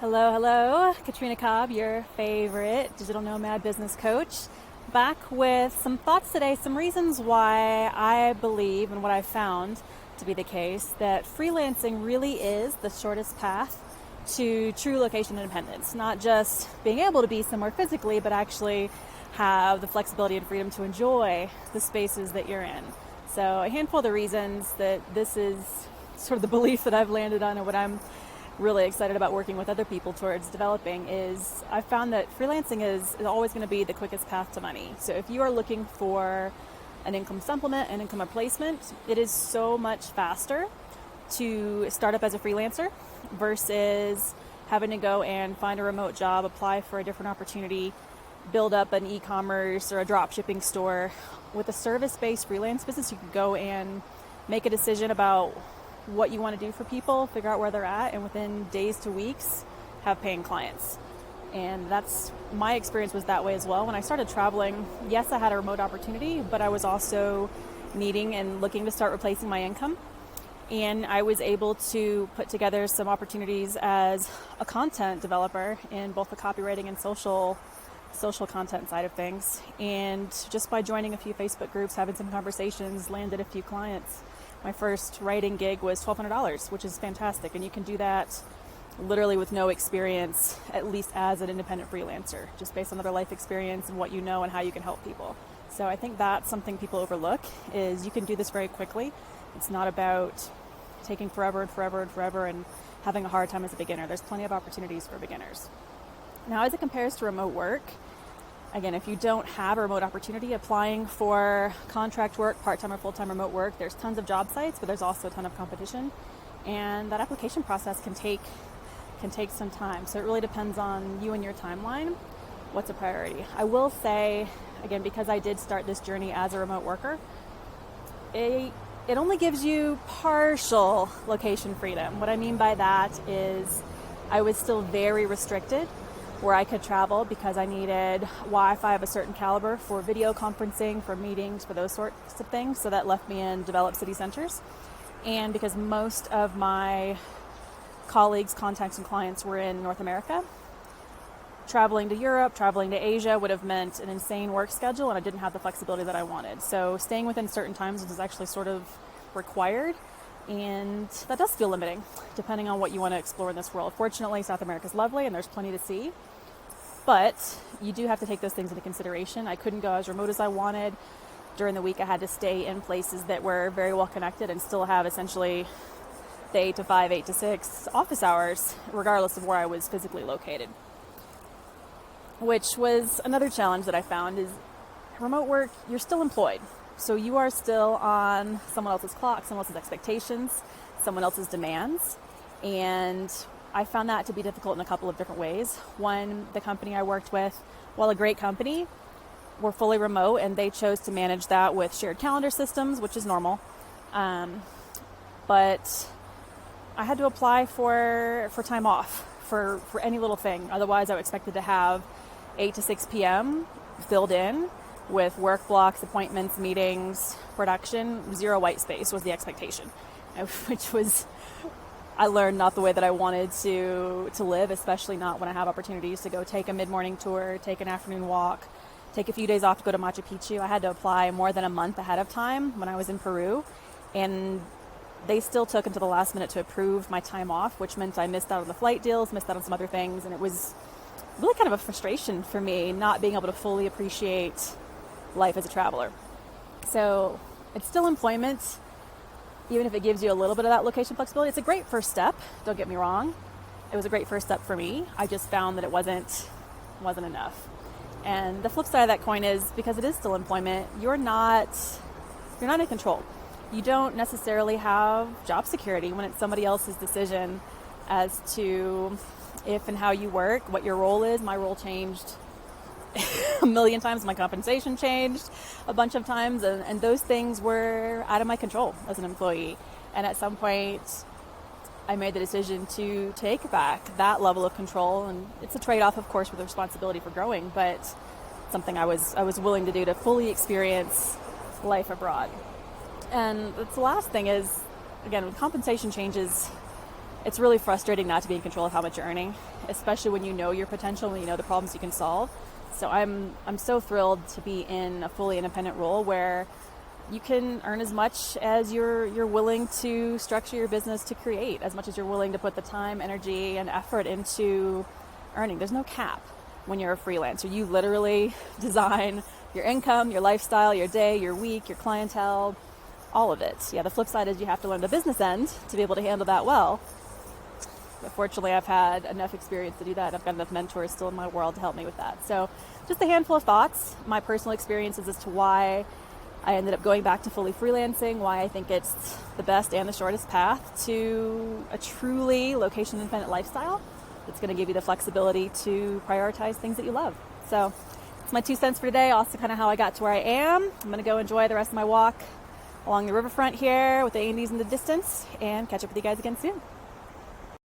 Hello, hello. Katrina Cobb, your favorite digital nomad business coach, back with some thoughts today, some reasons why I believe and what I found to be the case that freelancing really is the shortest path to true location independence. Not just being able to be somewhere physically, but actually have the flexibility and freedom to enjoy the spaces that you're in. So a handful of the reasons that this is sort of the belief that I've landed on and what I'm really excited about working with other people towards developing is I've found that freelancing is always going to be the quickest path to money. So if you are looking for an income supplement, an income replacement, it is so much faster to start up as a freelancer versus having to go and find a remote job, apply for a different opportunity, build up an e-commerce or a drop shipping store. With a service-based freelance business, you can go and make a decision about what you want to do for people, figure out where they're at, and within days to weeks have paying clients. And that's my experience was that way as well. When I started traveling, yes, I had a remote opportunity, but I was also needing and looking to start replacing my income. And I was able to put together some opportunities as a content developer in both the copywriting and social content side of things. And just by joining a few Facebook groups, having some conversations, landed a few clients. My first writing gig was $1,200, which is fantastic. And you can do that literally with no experience, at least as an independent freelancer, just based on other life experience and what you know and how you can help people. So I think that's something people overlook is you can do this very quickly. It's not about taking forever and having a hard time as a beginner. There's plenty of opportunities for beginners. Now, as it compares to remote work, again, if you don't have a remote opportunity, applying for contract work, part-time or full-time remote work, there's tons of job sites, but there's also a ton of competition. And that application process can take some time. So it really depends on you and your timeline, what's a priority. I will say, again, because I did start this journey as a remote worker, it only gives you partial location freedom. What I mean by that is I was still very restricted where I could travel because I needed Wi-Fi of a certain caliber for video conferencing, for meetings, for those sorts of things. So that left me in developed city centers. And because most of my colleagues, contacts, and clients were in North America, traveling to Europe, traveling to Asia would have meant an insane work schedule, and I didn't have the flexibility that I wanted. So staying within certain times was actually sort of required. And that does feel limiting, depending on what you want to explore in this world. Fortunately, South America is lovely and there's plenty to see. But you do have to take those things into consideration. I couldn't go as remote as I wanted. During the week, I had to stay in places that were very well connected and still have essentially the 8 to 5, 8 to 6 office hours, regardless of where I was physically located. Which was another challenge that I found is remote work, you're still employed. So you are still on someone else's clock, someone else's expectations, someone else's demands. And I found that to be difficult in a couple of different ways. One, the company I worked with, while a great company, were fully remote and they chose to manage that with shared calendar systems, which is normal. But I had to apply for time off for any little thing. Otherwise, I was expected to have 8 to 6 p.m. filled in with work blocks, appointments, meetings, production. Zero white space was the expectation, which was, I learned, not the way that I wanted to live, especially not when I have opportunities to go take a mid-morning tour, take an afternoon walk, take a few days off to go to Machu Picchu. I had to apply more than a month ahead of time when I was in Peru, and they still took until the last minute to approve my time off, which meant I missed out on the flight deals, missed out on some other things, and it was really kind of a frustration for me not being able to fully appreciate life as a traveler. So it's still employment, even if it gives you a little bit of that location flexibility. It's a great first step, don't get me wrong. It was a great first step for me. I just found that it wasn't enough. And the flip side of that coin is because it is still employment, you're not in control. You don't necessarily have job security when it's somebody else's decision as to if and how you work, what your role is. My role changed a million times. My compensation changed a bunch of times, and those things were out of my control as an employee. And at some point, I made the decision to take back that level of control, and it's a trade-off, of course, with the responsibility for growing, but something I was willing to do to fully experience life abroad. And the last thing is, again, with compensation changes, it's really frustrating not to be in control of how much you're earning, especially when you know your potential, when you know the problems you can solve. So I'm so thrilled to be in a fully independent role where you can earn as much as you're willing to structure your business to create, as much as you're willing to put the time, energy, and effort into earning. There's no cap when you're a freelancer. You literally design your income, your lifestyle, your day, your week, your clientele, all of it. Yeah, the flip side is you have to learn the business end to be able to handle that well. But fortunately, I've had enough experience to do that. I've got enough mentors still in my world to help me with that. So just a handful of thoughts, my personal experiences as to why I ended up going back to fully freelancing, why I think it's the best and the shortest path to a truly location-independent lifestyle that's going to give you the flexibility to prioritize things that you love. So it's my 2 cents for today, also kind of how I got to where I am. I'm going to go enjoy the rest of my walk along the riverfront here with the Andes in the distance and catch up with you guys again soon.